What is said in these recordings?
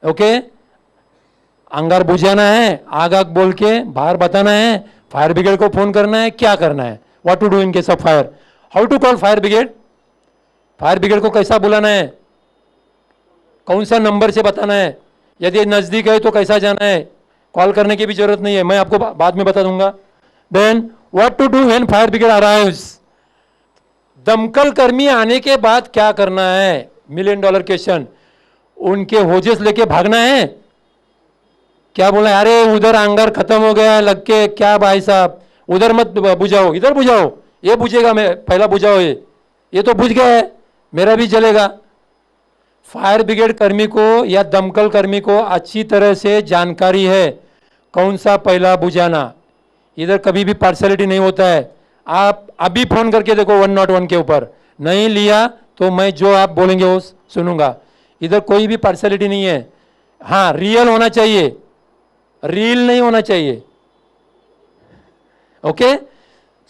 Okay, अंगार बुझाना है, आग आग बोल के बाहर बताना है, फायर ब्रिगेड को फोन करना है, क्या करना है, what to do in case of fire, how to call fire brigade, fire brigade को कैसा बुलाना है, कौन सा नंबर से बताना है, यदि नज़दीक है तो कैसा जाना है, कॉल करने की भी जरूरत नहीं है, मैं आपको बाद में बता दूंगा। Then what to do when fire brigade arrives, दमकल कर्मी आने के बाद क्या करना है, $1 मिलियन क्वेश्चन, उनके होजेस लेके भागना है, क्या बोला, अरे उधर अंगार खत्म हो गया है लग के, क्या भाई साहब उधर मत बुझाओ, इधर बुझाओ, ये बुझेगा, मैं पहला बुझाओ, ये तो बुझ गया है, मेरा भी जलेगा। फायर ब्रिगेड कर्मी को या दमकल कर्मी को अच्छी तरह से जानकारी है कौन सा पहला बुझाना, इधर कभी भी पार्शलिटी नहीं होता है। आप अभी फोन करके देखो 101 के ऊपर, नहीं लिया तो मैं जो आप बोलेंगे वो सुनूंगा, इधर कोई भी पार्शलिटी नहीं है। हाँ, रियल होना चाहिए, रील नहीं होना चाहिए। Okay,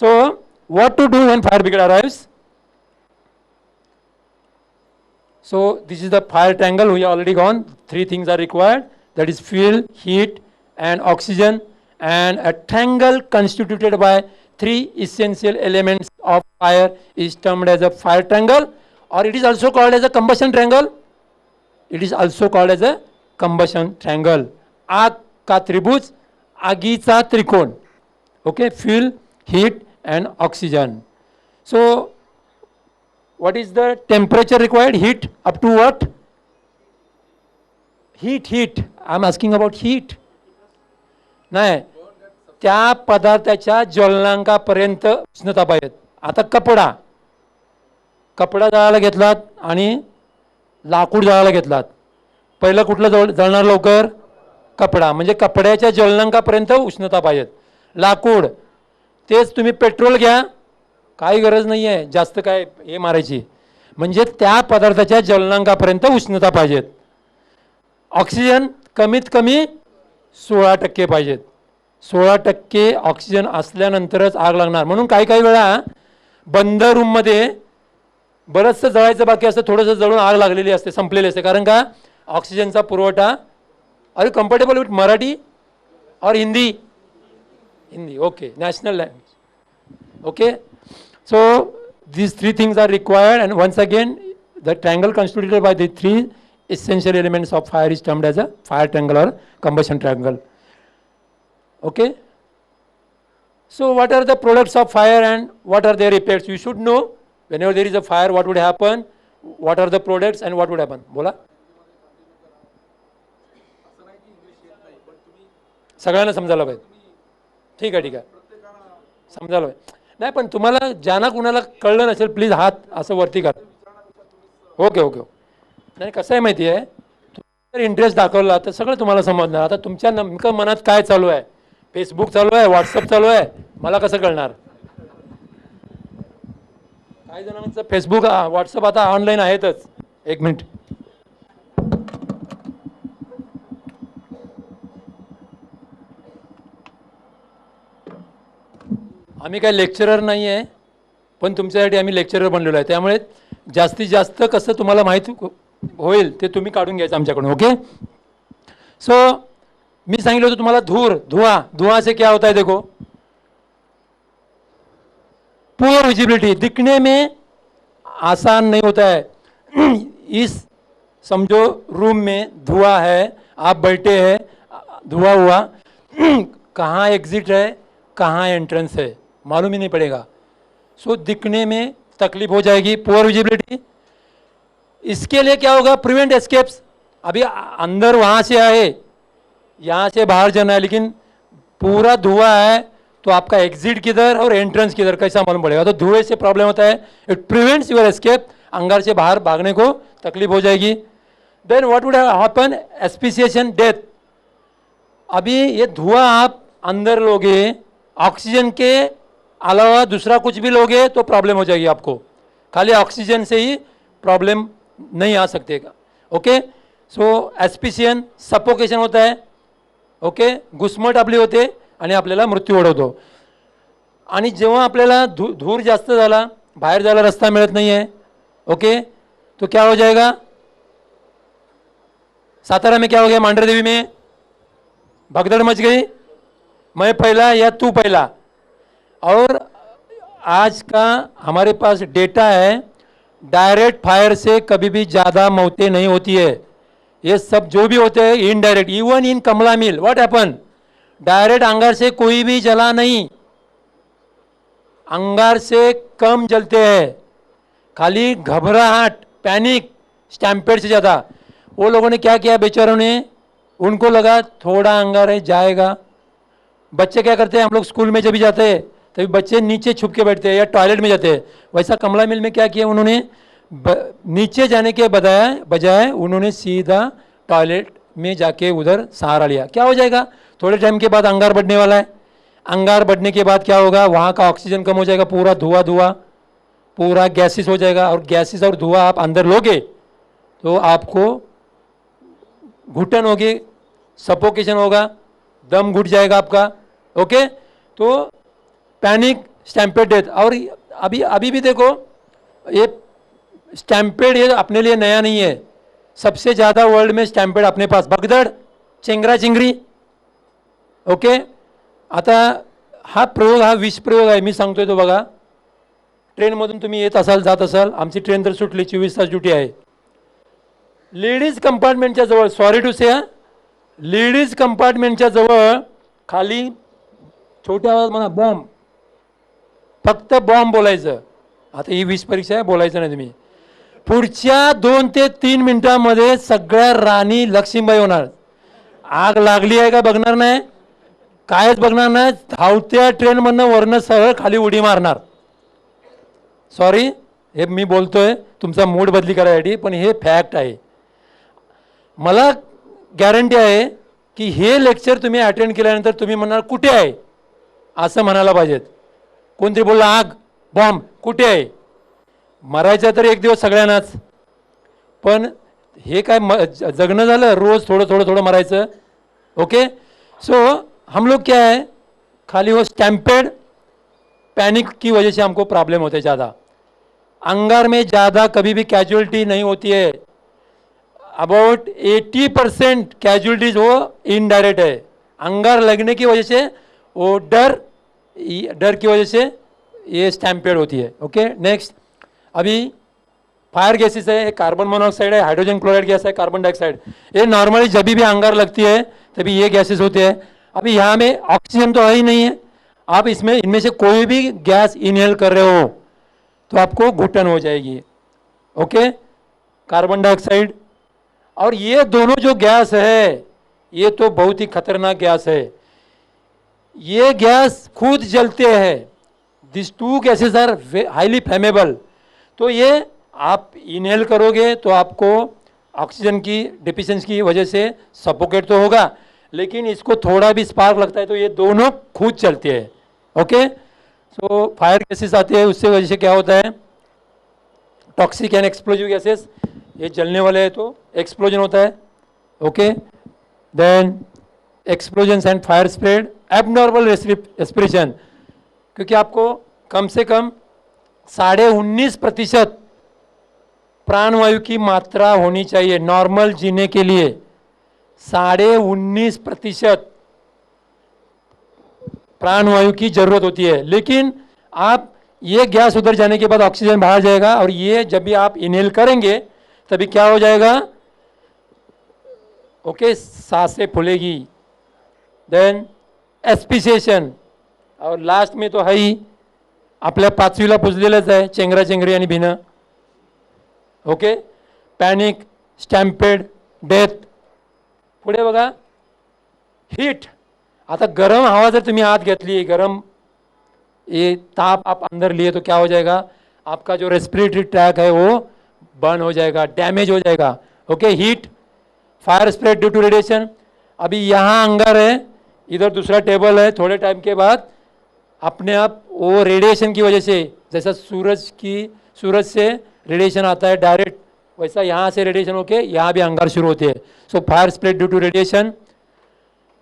so what to do when fire brigade arrives, so this is the fire triangle, we have already gone, 3 things are required, that is fuel, heat and oxygen, and a triangle constituted by 3 essential elements of fire is termed as a fire triangle, or it is also called as a combustion triangle, it is also called as a combustion triangle, आग का त्रिभुज, आगीचा त्रिकोण, okay, fuel, heat and oxygen. So what is the temperature required, heat up to what, heat I am asking about heat, नाही, त्या पदार्थाच्या ज्वलनांकापर्यंत उष्णता पाहिजे। आता कपडा जाळायला घेतलात आणि लाकूड जाळायला घेतलात, पहिलं कुठलं जळणार लवकर, कपडा, म्हणजे कपड्याच्या ज्वलनांकापर्यंत उष्णता पाहिजे। लाकूड, तेच तुम्ही पेट्रोल घ्या, काही गरज नाही आहे जास्त काय हे मारायची, म्हणजे त्या पदार्थाच्या ज्वलनांकापर्यंत उष्णता पाहिजेत। ऑक्सिजन कमीत कमी 16% पाहिजेत, 16% ऑक्सिजन असल्यानंतरच आग लागणार। म्हणून काही वेळा बंद रूममध्ये बरंचसं जळायचं बाकी असतं, थोडंसं जळून आग लागलेली असते, संपलेली असते, कारण का ऑक्सिजनचा पुरवठा। Are you comfortable with Marathi और Hindi, okay, national language, okay. So these 3 things are required, and once again the triangle constituted by the 3 essential elements of fire is termed as a fire triangle or combustion triangle. Okay, so what are the products of fire and what are their effects? You should know whenever there is a fire what would happen, what are the products and what would happen. बोला, सगळ्यांना समजायला पाहिजे, ठीक आहे समजायला पाहिजे, नाही पण तुम्हाला ज्यांना कुणाला कळलं नसेल प्लीज हात असं वरती करा, ओके, नाही कसं आहे माहिती आहे, तुम्ही जर इंटरेस्ट दाखवला तर सगळं तुम्हाला समजणार। आता तुमच्या नेमकं मनात काय चालू आहे, फेसबुक चालू आहे, व्हॉट्सअप चालू आहे, मला कसं कळणार, काही जणांचं फेसबुक व्हॉट्सअप आता ऑनलाईन आहेतच। एक मिनिट, आम्ही काय लेक्चरर नाही आहे, पण तुमच्यासाठी आम्ही लेक्चरर बनलेलो आहे, त्यामुळे जास्तीत जास्त कसं तुम्हाला माहिती होईल ते तुम्ही काढून घ्यायचं आमच्याकडून, ओके। सो मी सांगितलं होतं तुम्हाला धुआं से क्या होता है, देखो पुअर विजिबिलिटी, दिखने में आसान नहीं होता है। इस समझो रूम में धुआं है, आप बैठे हैं, धुआं हुआ, कहाँ एग्जिट है कहाँ एंट्रेंस है मालूम ही नहीं पड़ेगा, सो दिखने में तकलीफ हो जाएगी, पुअर विजिबिलिटी। इसके लिए क्या होगा, प्रिवेंट एस्केप्स, अभी अंदर वहाँ से आए, यहाँ से बाहर जाना है, लेकिन पूरा धुआं है तो आपका एग्जिट किधर और एंट्रेंस किधर कैसा मालूम पड़ेगा, तो धुएं से प्रॉब्लम होता है, इट प्रिवेंट्स योर एस्केप, अंगार से बाहर भागने को तकलीफ हो जाएगी। Then what would happen, asphyxiation, death. अभी ये धुआं आप अंदर लोगे, ऑक्सीजन के अलावा दूसरा कुछ भी लोगे तो प्रॉब्लम हो जाएगी आपको, खाली ऑक्सीजन से ही प्रॉब्लम नहीं आ सकतेगा, ओके। सो एस्पिसियन, सफोकेशन होता है, ओके, घुसमट आपली होते आणि आपल्याला मृत्यू ओढवतो। आणि जेव्हा आपल्याला धूर जास्त झाला, बाहेर जायला रस्ता मिळत नाही आहे, ओके, तो क्या हो जाएगा, सातारा में क्या हो गया, मांडर देवी में भगदड़ मच गई, मैं पहला या तू पहला। और आज का हमारे पास डेटा है, डायरेक्ट फायर से कभी भी ज़्यादा मौतें नहीं होती है। ये सब जो भी होते हैं indirect, even in Kamala mill what happen, direct अंगार से कोई भी जला नहीं, अंगार से कम जलते हैं, खाली घबराहट, पैनिक, स्टैम्पेड से ज़्यादा। वो लोगों ने क्या किया बेचारों ने, उनको लगा थोड़ा अंगार है जाएगा। बच्चे क्या करते हैं, हम लोग स्कूल में जब भी जाते हैं तभी बच्चे नीचे छुप के बैठते हैं या टॉयलेट में जाते हैं। वैसा कमला मिल में क्या किया उन्होंने, नीचे जाने के बजाय उन्होंने सीधा टॉयलेट में जाके उधर सहारा लिया। क्या हो जाएगा, थोड़े टाइम के बाद अंगार बढ़ने वाला है, अंगार बढ़ने के बाद क्या होगा, वहाँ का ऑक्सीजन कम हो जाएगा, पूरा धुआं पूरा गैसेस हो जाएगा, और गैसेस और धुआं आप अंदर लोगे तो आपको घुटन होगी, सफोकेशन होगा, दम घुट जाएगा आपका। ओके, तो पैनिक, स्टैम्पेड डेथ। और अभी भी देखो, ये स्टैम्पेड ये अपने लिए नया नहीं है, सबसे ज़्यादा वर्ल्ड में स्टॅम्पेड अपने पास, भगदड, चेंगरा चिंगरी। ओके, आता हा प्रयोग, हा विष प्रयोग आहे, मी सांगतोय तो बघा। ट्रेनमधून तुम्ही येत असाल, जात असाल, आमची ट्रेन तर सुटली, 24 तास ड्युटी आहे। लेडीज कंपार्टमेंटच्या जवळ, सॉरी टू से, लेडीज कंपार्टमेंटच्या जवळ खाली छोट्या आवाज म्हणा बॉम्ब, फक्त बॉम्ब बोलायचं। आता ही विष परीक्षा आहे, बोलायचं नाही तुम्ही। पुढच्या 2 ते 3 मिनिटांमध्ये सगळ्या राणी लक्ष्मीबाई होणार। आग लागली आहे का बघणार नाही, कायच बघणार नाही, धावत्या ट्रेनमधनं वरनं सरळ खाली उडी मारणार। सॉरी, हे मी बोलतोय तुमचा मूड बदली करायसाठी, पण हे फॅक्ट आहे। मला गॅरंटी आहे की हे लेक्चर तुम्ही अटेंड केल्यानंतर तुम्ही म्हणणार कुठे आहे, असं म्हणायला पाहिजेत। कोणतरी बोलला आग, बॉम्ब, कुठे आहे? मरायचं तर एक दिवस सगळ्यांनाच, पण हे काय जगणं झालं, रोज थोडं थोडं थोडं मरायचं। ओके, सो हम लोग क्या है, खाली वो स्टैम्पेड, पैनिक की वजह से हमको प्रॉब्लम होते ज़्यादा। अंगार में ज़्यादा कभी भी कैजुअलिटी नहीं होती है, अबाउट 80% कैजुअलिटीज वो इनडायरेक्ट है। अंगार लगने की वजह से वो डर की वजह से ये स्टैम्पेड होती है। ओके, नेक्स्ट, अभी फायर गैसेस है, कार्बन मोनोऑक्साइड है, हाइड्रोजन क्लोराइड गैस है, कार्बन डाइऑक्साइड। ये नॉर्मली जब भी अंगार लगती है तभी ये गैसेस होते हैं। अभी यहाँ में ऑक्सीजन तो है ही नहीं है, आप इनमें से कोई भी गैस इनहेल कर रहे हो तो आपको घुटन हो जाएगी। ओके, कार्बन डाइऑक्साइड और ये दोनों जो गैस है ये तो बहुत ही खतरनाक गैस है। ये गैस खुद जलते हैं, this two gases are highly flammable. तो ये आप इनहेल करोगे तो आपको ऑक्सीजन की डिफिशियंसी की वजह से सफोकेट तो होगा, लेकिन इसको थोड़ा भी स्पार्क लगता है तो ये दोनों खुद चलते हैं। ओके, सो फायर गैसेस आते हैं, उससे वजह से क्या होता है, टॉक्सिक एंड एक्सप्लोजिव गैसेस, ये जलने वाले हैं तो एक्सप्लोजन होता है। Okay, then explosion and fire spread, abnormal respiration, क्योंकि आपको कम से कम 19.5% प्राणवायु की मात्रा होनी चाहिए नॉर्मल जीने के लिए। 19.5% प्राणवायु की जरूरत होती है, लेकिन आप ये गैस उधर जाने के बाद ऑक्सीजन बाहर जाएगा, और ये जब भी आप इनहेल करेंगे तभी क्या हो जाएगा, ओके, सांसें फूलेगी। देन एस्पिसिएशन, और लास्ट में तो है ही आपल्या 5वीला पुजलेलंच आहे, चेंगरा चेंगरी आणि भिनं। Okay, panic, stampede, death. पुढे बघा, हीट। आता गरम हवा जर तुम्ही आत घेतली, गरम ये ताप आप अंदर लिए तो क्या हो जाएगा, आपका जो रेस्पिरेटरी ट्रैक है वो बर्न हो जाएगा, डैमेज हो जाएगा। Okay, heat, fire spread due to radiation. अभी यहाँ अंगार है, इधर दूसरा टेबल है, थोड़े टाइम के बाद अपने आप वो रेडिएशन की वजह से, जैसा सूरज से रेडिएशन आता है डायरेक्ट, वैसा यहाँ से रेडिएशन होके यहाँ भी अंगार शुरू होते हैं। So fire spread due to radiation.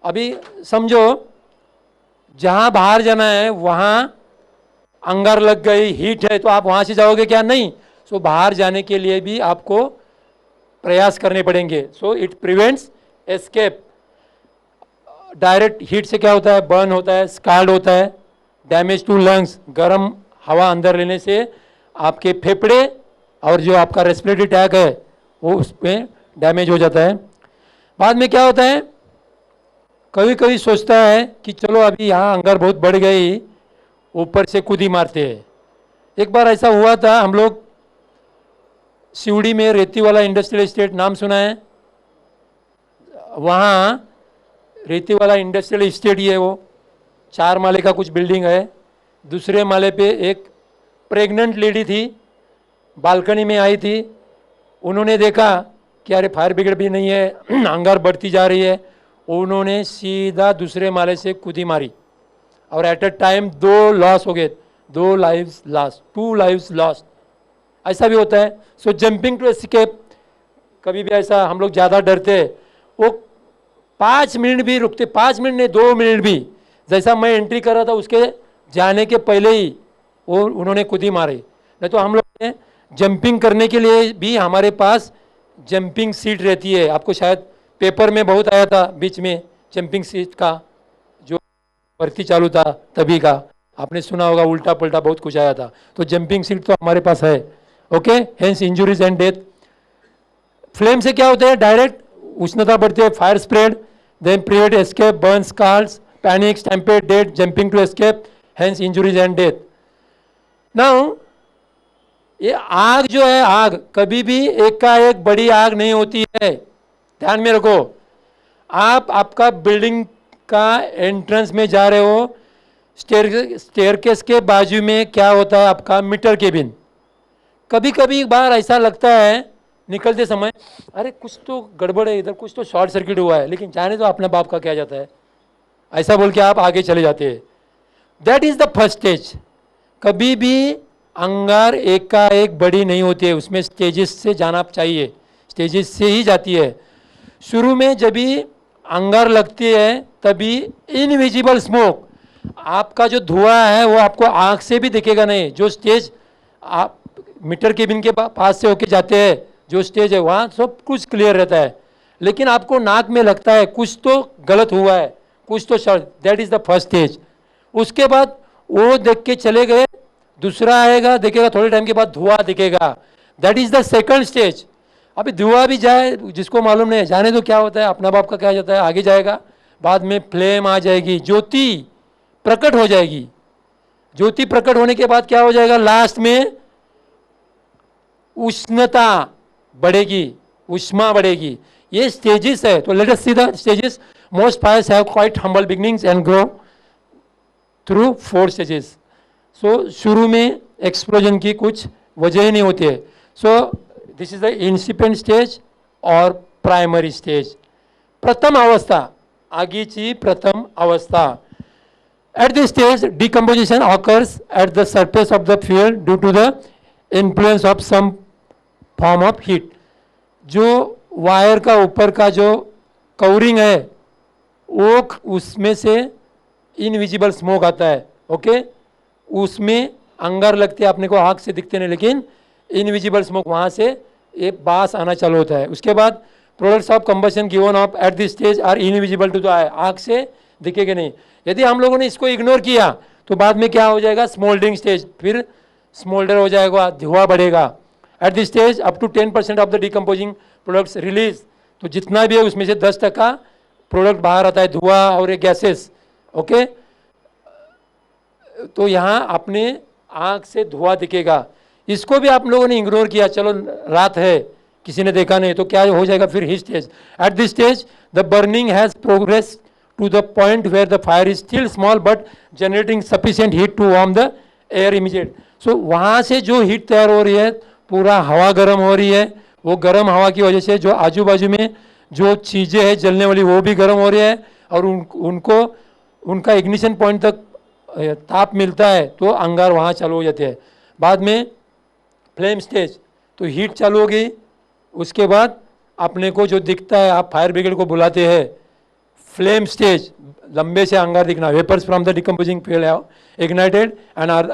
अभी समझो जहाँ बाहर जाना है वहाँ अंगार लग गई, हीट है, तो आप वहाँ से जाओगे क्या, नहीं। सो बाहर जाने के लिए भी आपको प्रयास करने पड़ेंगे. So it prevents escape. Direct heat से क्या होता है, बर्न होता है, स्कार्ड होता है, डैमेज टू लंग्स, गर्म हवा अंदर लेने से आपके फेफड़े और जो आपका रेस्पिरेटरी ट्रैक है वो उसमें डैमेज हो जाता है. बाद में क्या होता है, कभी कभी सोचता है कि चलो अभी यहाँ अंगार बहुत बढ़ गई, ऊपर से कूदी मारते हैं. एक बार ऐसा हुआ था, हम लोग सिवड़ी में रेती वाला इंडस्ट्रियल एस्टेट नाम सुना है, वहाँ रेती वाला इंडस्ट्रियल एस्टेट ही है वो, 4 माले का कुछ बिल्डिंग है. दूसरे माले पे एक प्रेग्नेंट लेडी थी, बालकनी में आई थी. उन्होंने देखा कि अरे फायर ब्रिगेड भी नहीं है, अंगार बढ़ती जा रही है. उन्होंने सीधा दूसरे माले से कूदी मारी और एट अ टाइम 2 लॉस हो गए, 2 लाइव्स लॉस्ट, 2 लाइव्स लॉस्ट. ऐसा भी होता है. सो जंपिंग टू एस्केप, कभी भी ऐसा हम लोग ज़्यादा डरते हैं, वो 5 मिनट भी रुकते, 5 मिनट नहीं 2 मिनट भी. जैसा मैं एंट्री कर रहा था उसके जाने के पहले ही वो उन्होंने कूदी मारी. नहीं तो हम लोग ने जंपिंग करने के लिए भी हमारे पास जंपिंग सीट रहती है. आपको शायद पेपर में बहुत आया था बीच में जंपिंग सीट का, जो भर्ती चालू था तभी का, आपने सुना होगा, उल्टा पुल्टा बहुत कुछ आया था. तो जंपिंग सीट तो हमारे पास है. Okay, hence injuries and death. Flame से क्या होता है, डायरेक्ट उष्णता बढ़ती है, fire spread, then prevent escape, burn, scars, panic, stampede, death, jumping to escape, hence injuries and death. Now ये आग जो है, आग कभी भी एक का एक बड़ी आग नहीं होती है, ध्यान में रखो. आपका बिल्डिंग का एंट्रेंस में जा रहे हो, स्टेयरकेस के बाजू में क्या होता है आपका मीटर केबिन. कभी कभी बार ऐसा लगता है निकलते समय, अरे कुछ तो गड़बड़ है इधर, कुछ तो शॉर्ट सर्किट हुआ है, लेकिन जाने तो अपने बाप का क्या जाता है, ऐसा बोल के आप आगे चले जाते हैं. That is the first stage. कभी भी अंगार एक का एक बड़ी नहीं होती है, उसमें स्टेजेस से जाना चाहिए, स्टेजेस से ही जाती है. शुरू में जब भी अंगार लगती है तभी इनविजिबल स्मोक, आपका जो धुआं है वो आपको आँख से भी दिखेगा नहीं. जो स्टेज आप मीटर केबिन के पास से होके जाते हैं, जो स्टेज है वहाँ सब कुछ क्लियर रहता है, लेकिन आपको नाक में लगता है कुछ तो गलत हुआ है, कुछ तो short. That is the first stage. उसके बाद वो देख के चले गए, दूसरा आएगा, देखेगा थोड़े टाइम के बाद धुआं दिखेगा. That is the second stage. अभी धुआं भी जाए, जिसको मालूम नहीं है, जाने तो क्या होता है, अपना बाप का क्या जाता है, आगे जाएगा. बाद में फ्लेम आ जाएगी, ज्योति प्रकट हो जाएगी. ज्योति प्रकट होने के बाद क्या हो जाएगा, लास्ट में उष्णता बढ़ेगी, उष्मा बढ़ेगी. ये स्टेजेस है. तो let us see the stages. Most fires have quite humble beginnings and grow through 4 stages. So शुरू में एक्सप्लोजन की कुछ वजह ही नहीं होती है. So this is the incipient stage और प्राइमरी स्टेज. प्रथम अवस्था, आगीची प्रथम अवस्था. At this stage, decomposition occurs at the surface of the fuel due to the influence of some form of heat. जो वायर का ऊपर का जो कवरिंग है वो उसमें से इनविजिबल स्मोक आता है. ओके, उसमें अंगार लगते हैं, अपने को आँख से दिखते नहीं, लेकिन इनविजिबल स्मोक वहाँ से एक बास आना चालू होता है. उसके बाद products of combustion given off at this stage are invisible to the eye, आँख से दिखेगा नहीं. यदि हम लोगों ने इसको इग्नोर किया तो बाद में क्या हो जाएगा, स्मोल्डरिंग स्टेज, फिर स्मोल्डर हो जाएगा, धुआं बढ़ेगा. At this stage up to 10% of the decomposing products release. तो जितना भी है उसमें से 10% प्रोडक्ट बाहर आता है, धुआं और ये गैसेस. ओके, तो यहाँ अपने आँख से धुआं दिखेगा. इसको भी आप लोगों ने इग्नोर किया, चलो रात है, किसी ने देखा नहीं, तो क्या हो जाएगा फिर heat stage. Eight this stage the burning has progress to the point where the fire is still small but generating sufficient heat to warm the air immediate. So वहाँ से जो हीट तैयार हो रही है, पूरा हवा गर्म हो रही है, वो गर्म हवा की वजह से जो आजू बाजू में जो चीज़ें हैं जलने वाली वो भी गर्म हो रही है, और उनको उनका इग्निशन पॉइंट तक ताप मिलता है, तो अंगार वहाँ चालू हो जाते हैं. बाद में फ्लेम स्टेज, तो हीट चालू हो गई. उसके बाद अपने को जो दिखता है, आप फायर ब्रिगेड को बुलाते हैं. फ्लेम स्टेज, लंबे से अंगार दिखना, vapours from the decomposing fuel have ignited and are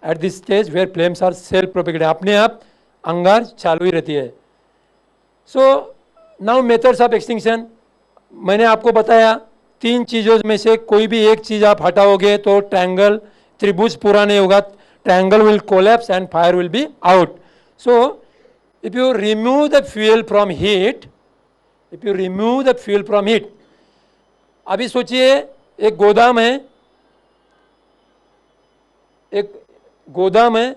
at this stage where flames are self propagated, अपने आप अंगार चालू ही रहती है. So now methods of extinction, मैंने आपको बताया 3 चीज़ों में से कोई भी एक चीज़ आप हटाओगे तो ट्रायंगल, त्रिभुज पूरा नहीं होगा, triangle will collapse and fire will be out. So if you remove the fuel from heat, if you remove the fuel from heat, अभी सोचिए एक गोदाम है, एक गोदाम है,